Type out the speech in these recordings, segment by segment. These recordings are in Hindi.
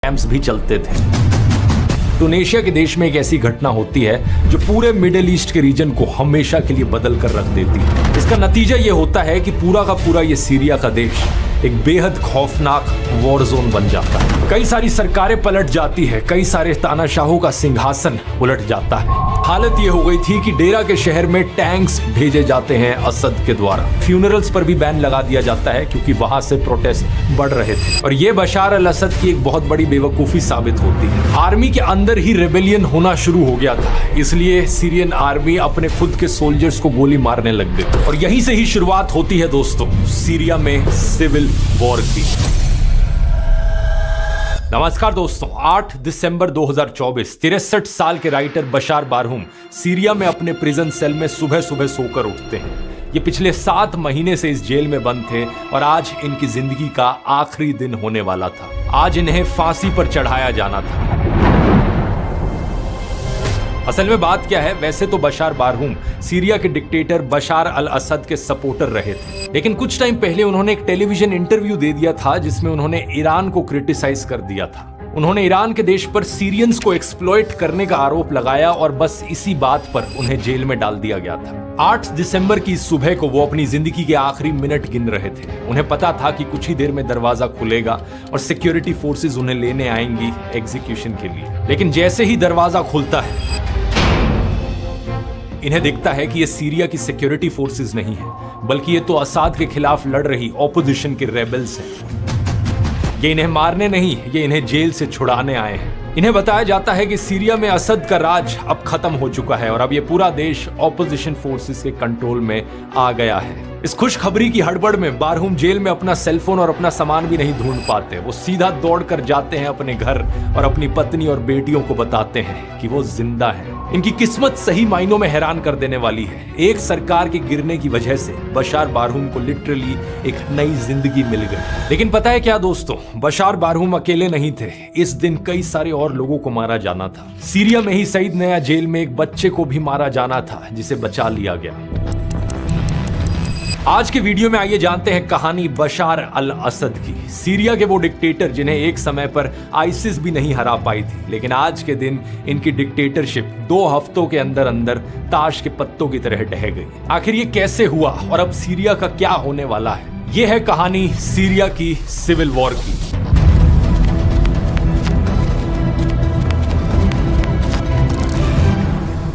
कैंप्स भी चलते थे। टूनेशिया के देश में एक ऐसी घटना होती है जो पूरे मिडिल ईस्ट के रीजन को हमेशा के लिए बदल कर रख देती है। इसका नतीजा ये होता है कि पूरा का पूरा ये सीरिया का देश एक बेहद खौफनाक वॉर जोन बन जाता है। कई सारी सरकारें पलट जाती है, कई सारे तानाशाहों का सिंहासन उलट जाता है। हालत ये हो गई थी कि डेरा के शहर में टैंक्स भेजे जाते हैं असद के द्वारा। फ्यूनरल्स पर भी बैन लगा दिया जाता है क्योंकि वहां से प्रोटेस्ट बढ़ रहे थे और ये बशार अल असद की एक बहुत बड़ी बेवकूफी साबित होती है। आर्मी के अंदर ही रेबेलियन होना शुरू हो गया था, इसलिए सीरियन आर्मी अपने खुद के सोल्जर्स को गोली मारने लग गई और यहीं से ही शुरुआत होती है दोस्तों सीरिया में सिविल वॉर की। नमस्कार दोस्तों, 8 दिसंबर 2024 63 साल के राइटर बशार बारहूम सीरिया में अपने प्रिजन सेल में सुबह सुबह सोकर उठते हैं। ये पिछले 7 महीने से इस जेल में बंद थे और आज इनकी जिंदगी का आखिरी दिन होने वाला था। आज इन्हें फांसी पर चढ़ाया जाना था। असल में बात क्या है, वैसे तो बशार बारहूम सीरिया के डिक्टेटर बशार अल असद के सपोर्टर रहे थे, लेकिन कुछ टाइम पहले उन्होंने एक टेलीविजन इंटरव्यू दे दिया था जिसमें उन्होंने ईरान को क्रिटिसाइज कर दिया था। उन्होंने ईरान के देश पर सीरियंस को एक्सप्लॉइट करने का आरोप लगाया और बस इसी बात पर उन्हें जेल में डाल दिया गया था। 8 दिसंबर की सुबह को वो अपनी जिंदगी के आखिरी मिनट गिन रहे थे। उन्हें पता था कि कुछ ही देर में दरवाजा खुलेगा और सिक्योरिटी फोर्सेस उन्हें लेने आएंगी एग्जीक्यूशन के लिए। लेकिन जैसे ही दरवाजा खुलता है इन्हें दिखता है कि ये सीरिया की सिक्योरिटी फोर्सेस नहीं है, बल्कि ये तो असद के खिलाफ लड़ रही ऑपोजिशन के रेबल्स हैं। ये इन्हें मारने नहीं, ये इन्हें जेल से छुड़ाने आए हैं। इन्हें बताया जाता है कि सीरिया में असद का राज अब खत्म हो चुका है और अब ये पूरा देश ऑपोजिशन फोर्सेस के कंट्रोल में आ गया है। इस खुशखबरी की हड़बड़ में बारहूम जेल में अपना सेलफोन और अपना सामान भी नहीं ढूंढ पाते। वो सीधा दौड़ कर जाते हैं अपने घर और अपनी पत्नी और बेटियों को बताते हैं कि वो जिंदा है। इनकी किस्मत सही मायनों में हैरान कर देने वाली है। एक सरकार के गिरने की वजह से बशार बारहूम को लिटरली एक नई जिंदगी मिल गई। लेकिन पता है क्या दोस्तों, बशार बारहूम अकेले नहीं थे। इस दिन कई सारे और लोगों को मारा जाना था। सीरिया में ही सईद नया जेल में एक बच्चे को भी मारा जाना था जिसे बचा लिया गया। आज के वीडियो में आइए जानते हैं कहानी बशार अल असद की। सीरिया के वो डिक्टेटर जिन्हें एक समय पर आईसिस भी नहीं हरा पाई थी, लेकिन आज के दिन इनकी डिक्टेटरशिप 2 हफ्तों के अंदर अंदर ताश के पत्तों की तरह ढह गई। आखिर ये कैसे हुआ और अब सीरिया का क्या होने वाला है, ये है कहानी सीरिया की सिविल वॉर की।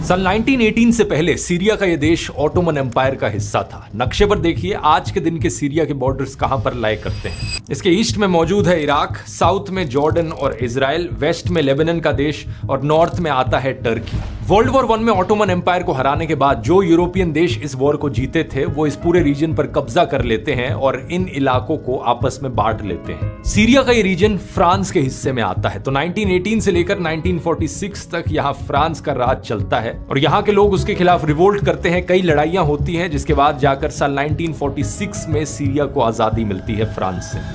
सन 1918 से पहले सीरिया का यह देश ऑटोमन एम्पायर का हिस्सा था। नक्शे पर देखिए आज के दिन के सीरिया के बॉर्डर्स कहां पर लाया करते हैं। इसके ईस्ट में मौजूद है इराक, साउथ में जॉर्डन और इजराइल, वेस्ट में लेबनान का देश और नॉर्थ में आता है टर्की। वर्ल्ड वॉर 1 में ऑटोमन एम्पायर को हराने के बाद जो यूरोपियन देश इस वॉर को जीते थे वो इस पूरे रीजन पर कब्जा कर लेते हैं और इन इलाकों को आपस में बांट लेते हैं। सीरिया का ये रीजन फ्रांस के हिस्से में आता है, तो 1918 से लेकर 1946 तक यहाँ फ्रांस का राज चलता है और यहाँ के लोग उसके खिलाफ रिवोल्ट करते हैं। कई लड़ाइयां होती हैं जिसके बाद जाकर साल 1946 में सीरिया को आजादी मिलती है फ्रांस से।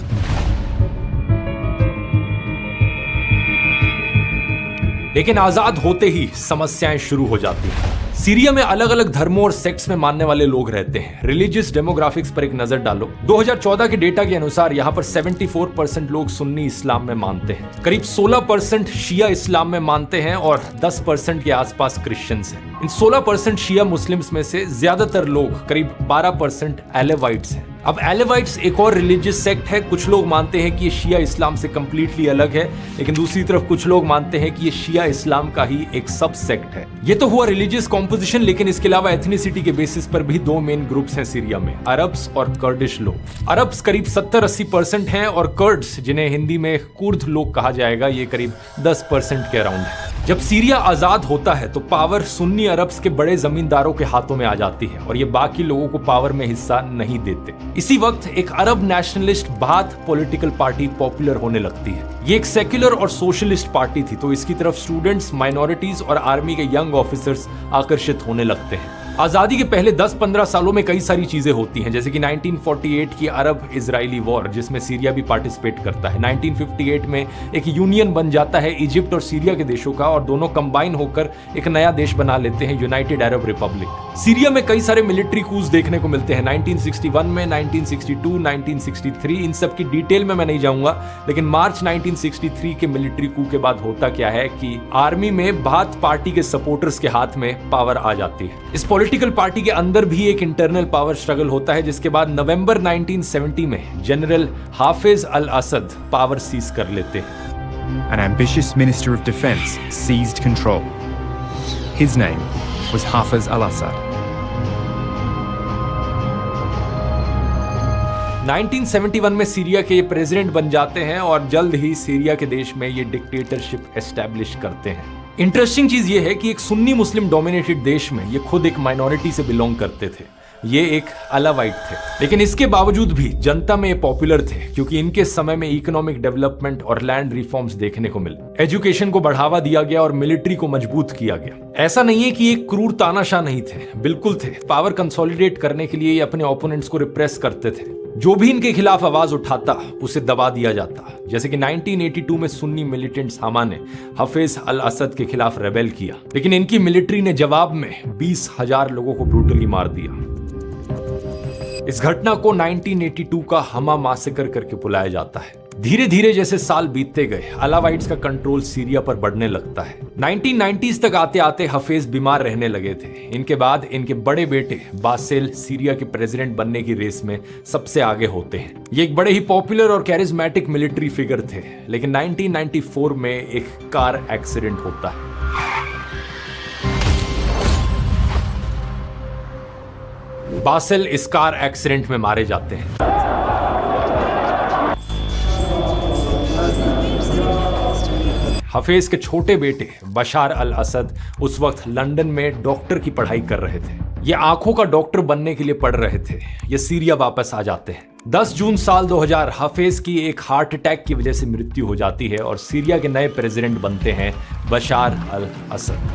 लेकिन आजाद होते ही समस्याएं शुरू हो जाती हैं। सीरिया में अलग अलग धर्मों और सेक्ट्स में मानने वाले लोग रहते हैं। रिलीजियस डेमोग्राफिक्स पर एक नजर डालो। 2014 के डेटा के अनुसार यहाँ पर 74% लोग सुन्नी इस्लाम में मानते हैं, करीब 16% शिया इस्लाम में मानते हैं और 10% के आसपास क्रिश्चियंस हैं। इन 16% शिया मुस्लिम्स में से ज्यादातर लोग, करीब 12% एलेवाइट्स हैं। अब एलेवाइट्स एक और रिलीजियस सेक्ट है। कुछ लोग मानते हैं कि ये शिया इस्लाम से कंप्लीटली अलग है, लेकिन दूसरी तरफ कुछ लोग मानते हैं कि ये शिया इस्लाम का ही एक सब सेक्ट है। ये तो हुआ रिलीजियस कॉम्पोजिशन, लेकिन इसके अलावा एथनिसिटी के बेसिस पर भी 2 मेन ग्रुप्स हैं सीरिया में, अरब्स और कर्डिश लोग। अरब्स करीब 70-80% हैं और कर्ड्स, जिन्हें हिंदी में कुर्द लोग कहा जाएगा, ये करीब 10% के अराउंड है। जब सीरिया आजाद होता है तो पावर सुन्नी अरब्स के बड़े जमींदारों के हाथों में आ जाती है और ये बाकी लोगों को पावर में हिस्सा नहीं देते। इसी वक्त एक अरब nationalist Baath political party popular होने लगती है। ये एक सेक्युलर और सोशलिस्ट पार्टी थी, तो इसकी तरफ स्टूडेंट्स, माइनॉरिटीज और आर्मी के यंग ऑफिसर्स आकर्षित होने लगते हैं। आजादी के पहले 10-15 सालों में कई सारी चीजें होती हैं, जैसे कि 1948 की अरब इजरायली वॉर जिसमें सीरिया भी पार्टिसिपेट करता है। 1958 में एक यूनियन बन जाता है इजिप्ट और सीरिया के देशों का, और दोनों कंबाइन होकर एक नया देश बना लेते हैं, यूनाइटेड अरब रिपब्लिक। सीरिया में कई सारे मिलिट्री कूज देखने को मिलते हैं 1961 में, 1962, 1963। इन सब की डिटेल में मैं नहीं जाऊंगा, लेकिन मार्च 1963 के मिलिट्री कू के बाद होता क्या है कि आर्मी में बाथ पार्टी के सपोर्टर्स के हाथ में पावर आ जाती है। इस पॉलिटिकल पार्टी के अंदर भी एक इंटरनल पावर स्ट्रगल होता है, जिसके बाद नवंबर 1970 में जनरल हाफिज अल असद पावर सीज कर लेते हैं। An ambitious minister of defense seized control. His name was Hafiz al-Assad. 1971 में सीरिया के प्रेसिडेंट बन जाते हैं और जल्द ही सीरिया के देश में ये डिक्टेटरशिप एस्टैब्लिश करते हैं। इंटरेस्टिंग चीज ये है कि एक सुन्नी मुस्लिम डोमिनेटेड देश में ये खुद एक माइनॉरिटी से बिलोंग करते थे, ये एक अलावाइट थे, लेकिन इसके बावजूद भी जनता में ये पॉपुलर थे क्योंकि इनके समय में इकोनॉमिक डेवलपमेंट और लैंड रिफॉर्म्स देखने को मिले। एजुकेशन को बढ़ावा दिया गया और मिलिट्री को मजबूत किया गया। ऐसा नहीं है कि एक क्रूर तानाशाह नहीं थे, बिल्कुल थे। पावर कंसोलिडेट करने के लिए ये अपने ओपोनेंट्स को रिप्रेस करते थे। जो भी इनके खिलाफ आवाज उठाता उसे दबा दिया जाता, जैसे कि 1982 में सुन्नी मिलिटेंट्स हमा ने हाफिज अल असद के खिलाफ रेबेल किया, लेकिन इनकी मिलिट्री ने जवाब में 20,000 लोगों को ब्रूटली मार दिया। इस घटना को 1982 का हमा मैसेकर करके बुलाया जाता है। धीरे धीरे जैसे साल बीतते गए अलावाइट्स का कंट्रोल सीरिया पर बढ़ने लगता है। 1990s तक आते आते हफीज बीमार रहने लगे थे। इनके बाद इनके बड़े बेटे बासिल सीरिया के प्रेसिडेंट बनने की रेस में सबसे आगे होते हैं। ये एक बड़े ही पॉपुलर और कैरिज्मेटिक मिलिट्री फिगर थे, लेकिन 1994 में एक कार एक्सीडेंट होता है। बासिल इस कार एक्सीडेंट में मारे जाते हैं। हफीज के छोटे बेटे बशार अल असद उस वक्त लंदन में डॉक्टर की पढ़ाई कर रहे थे। ये आंखों का डॉक्टर बनने के लिए पढ़ रहे थे। ये सीरिया वापस आ जाते हैं। 10 जून साल 2000 हफीज की एक हार्ट अटैक की वजह से मृत्यु हो जाती है और सीरिया के नए प्रेसिडेंट बनते हैं बशार अल असद।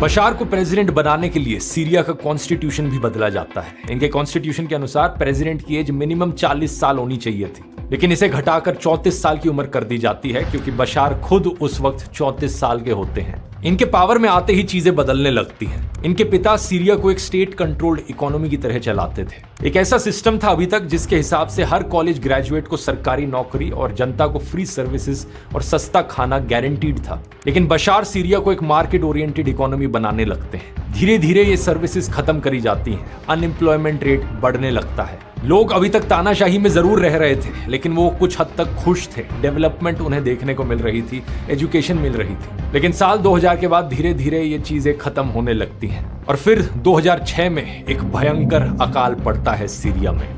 बशार को प्रेसिडेंट बनाने के लिए सीरिया का कॉन्स्टिट्यूशन भी बदला जाता है। इनके कॉन्स्टिट्यूशन के अनुसार प्रेसिडेंट की एज मिनिमम 40 साल होनी चाहिए थी, लेकिन इसे घटाकर 34 साल की उम्र कर दी जाती है क्योंकि बशार खुद उस वक्त 34 साल के होते हैं। इनके पावर में आते ही चीजें बदलने लगती हैं। इनके पिता सीरिया को एक स्टेट कंट्रोल्ड इकोनॉमी की तरह चलाते थे। एक ऐसा सिस्टम था अभी तक जिसके हिसाब से हर कॉलेज ग्रेजुएट को सरकारी नौकरी और जनता को फ्री सर्विसेज और सस्ता खाना गारंटीड था। लेकिन बशार सीरिया को एक मार्केट ओरिएंटेड इकोनॉमी बनाने लगते हैं। धीरे धीरे ये सर्विसेज खत्म करी जाती हैं। अनएम्प्लॉयमेंट रेट बढ़ने लगता है। लोग अभी तक तानाशाही में जरूर रह रहे थे, लेकिन वो कुछ हद तक खुश थे। डेवलपमेंट उन्हें देखने को मिल रही थी, एजुकेशन मिल रही थी। लेकिन साल 2000 के बाद धीरे धीरे ये चीजें खत्म होने लगती हैं और फिर 2006 में एक भयंकर अकाल पड़ता है सीरिया में।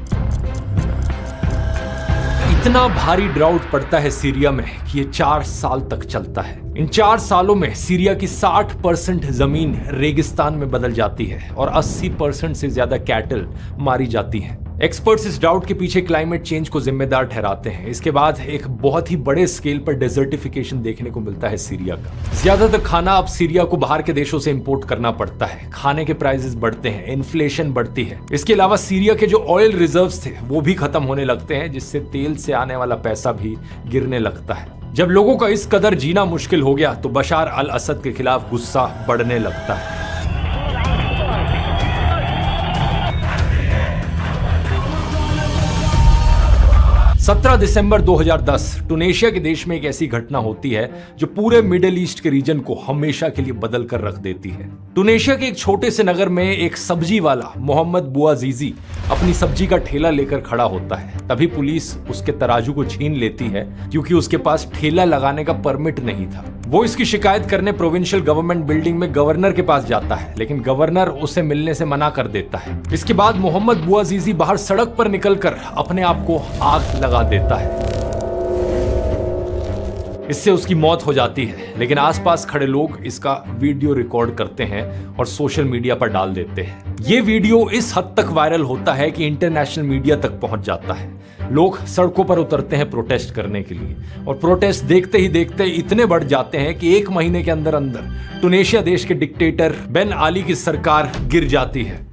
इतना भारी ड्राउट पड़ता है सीरिया में कि ये 4 साल तक चलता है। इन 4 सालों में सीरिया की 60% जमीन रेगिस्तान में बदल जाती है और 80% से ज्यादा कैटल मारी जाती हैं। एक्सपर्ट्स इस ड्राउट के पीछे क्लाइमेट चेंज को जिम्मेदार ठहराते हैं। इसके बाद एक बहुत ही बड़े स्केल पर डेजर्टिफिकेशन देखने को मिलता है सीरिया का। ज्यादातर खाना अब सीरिया को बाहर के देशों से इंपोर्ट करना पड़ता है। खाने के प्राइसेस बढ़ते हैं, इन्फ्लेशन बढ़ती है। इसके अलावा सीरिया के जो ऑयल रिजर्व्स थे वो भी खत्म होने लगते हैं, जिससे तेल से आने वाला पैसा भी गिरने लगता है। जब लोगों का इस कदर जीना मुश्किल हो गया तो बशार अल असद के खिलाफ गुस्सा बढ़ने लगता है। 17 दिसंबर 2010 टूनेशिया के देश में एक ऐसी घटना होती है जो पूरे मिडिल ईस्ट के रीजन को हमेशा के लिए बदल कर रख देती है। टूनेशिया के एक छोटे से नगर में एक सब्जी वाला मोहम्मद बुआजीजी अपनी सब्जी का ठेला लेकर खड़ा होता है। तभी पुलिस उसके तराजू को छीन लेती है क्योंकि उसके पास ठेला लगाने का परमिट नहीं था। वो इसकी शिकायत करने प्रोविंशियल गवर्नमेंट बिल्डिंग में गवर्नर के पास जाता है, लेकिन गवर्नर उसे मिलने से मना कर देता है। इसके बाद मोहम्मद बुआजीजी बाहर सड़क पर निकलकर अपने आप को आग लगा देता है। इससे उसकी मौत हो जाती है, लेकिन आसपास खड़े लोग इसका वीडियो रिकॉर्ड करते हैं और सोशल मीडिया पर डाल देते हैं। ये वीडियो इस हद तक वायरल होता है कि इंटरनेशनल मीडिया तक पहुंच जाता है। लोग सड़कों पर उतरते हैं प्रोटेस्ट करने के लिए, और प्रोटेस्ट देखते ही देखते इतने बढ़ जाते हैं कि 1 महीने के अंदर अंदर टुनीशिया देश के डिक्टेटर बेन आली की सरकार गिर जाती है।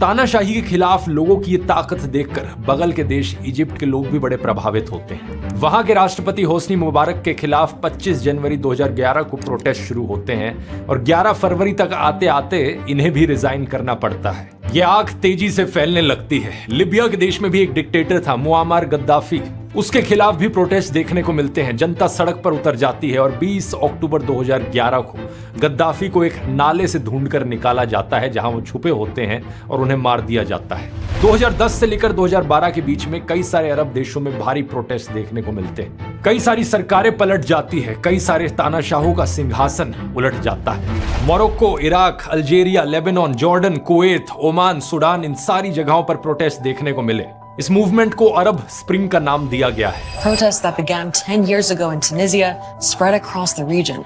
तानाशाही के खिलाफ लोगों की ये ताकत देखकर बगल के देश इजिप्ट के लोग भी बड़े प्रभावित होते हैं। वहां के राष्ट्रपति होस्नी मुबारक के खिलाफ 25 जनवरी 2011 को प्रोटेस्ट शुरू होते हैं और 11 फरवरी तक आते आते इन्हें भी रिजाइन करना पड़ता है। ये आग तेजी से फैलने लगती है। लिबिया के देश में भी एक डिक्टेटर था, मुआम्मर गद्दाफी। उसके खिलाफ भी प्रोटेस्ट देखने को मिलते हैं। जनता सड़क पर उतर जाती है और 20 अक्टूबर 2011 को गद्दाफी को एक नाले से ढूंढकर निकाला जाता है, जहां वो छुपे होते हैं, और उन्हें मार दिया जाता है। 2010 से लेकर 2012 के बीच में कई सारे अरब देशों में भारी प्रोटेस्ट देखने को मिलते हैं। कई सारी सरकारें पलट जाती है, कई सारे तानाशाहों का सिंहासन उलट जाता है। Morocco, Iraq, Algeria, Lebanon, Jordan, Kuwait, Oman, Sudan, इन सारी जगहों पर प्रोटेस्ट देखने को मिले। इस मूवमेंट को अरब स्प्रिंग का नाम दिया गया है। Protests that began 10 years ago in Tunisia spread across the region.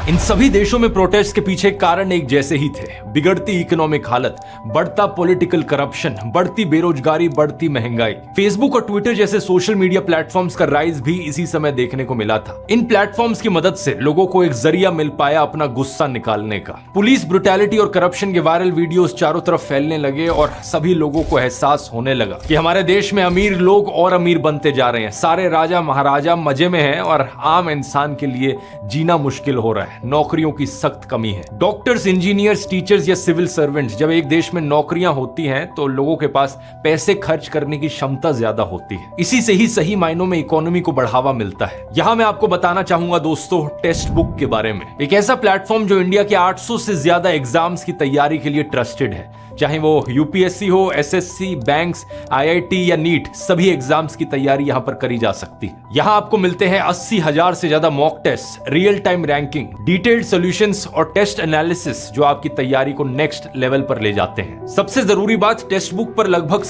इन सभी देशों में प्रोटेस्ट के पीछे कारण एक जैसे ही थे, बिगड़ती इकोनॉमिक हालत, बढ़ता पॉलिटिकल करप्शन, बढ़ती बेरोजगारी, बढ़ती महंगाई। फेसबुक और ट्विटर जैसे सोशल मीडिया प्लेटफॉर्म्स का राइज भी इसी समय देखने को मिला था। इन प्लेटफॉर्म्स की मदद से लोगों को एक जरिया मिल पाया अपना गुस्सा निकालने का। पुलिस ब्रुटैलिटी और करप्शन के वायरल वीडियोस चारों तरफ फैलने लगे और सभी लोगों को एहसास होने लगा कि हमारे देश में अमीर लोग और अमीर बनते जा रहे हैं, सारे राजा महाराजा मजे में हैं और आम इंसान के लिए जीना मुश्किल हो रहा है। नौकरियों की सख्त कमी है। डॉक्टर्स, इंजीनियर्स, टीचर्स या सिविल सर्वेंट्स, जब एक देश में नौकरियां होती हैं तो लोगों के पास पैसे खर्च करने की क्षमता ज्यादा होती है। इसी से ही सही मायनों में इकोनॉमी को बढ़ावा मिलता है। यहां मैं आपको बताना चाहूंगा दोस्तों टेक्स्ट बुक के बारे में। एक ऐसा प्लेटफॉर्म जो इंडिया के 800 से ज्यादा एग्जाम्स की तैयारी के लिए ट्रस्टेड है, चाहे वो यूपीएससी हो, एसएससी, बैंक्स, आईआईटी या नीट, सभी एग्जाम्स की तैयारी यहां पर करी जा सकती है। यहां आपको मिलते हैं 80,000 से ज्यादा mock test, real time ranking, detailed solutions और टेस्ट एनालिसिस जो आपकी तैयारी को नेक्स्ट लेवल पर ले जाते हैं। सबसे जरूरी बात, टेक्स्ट बुक पर लगभग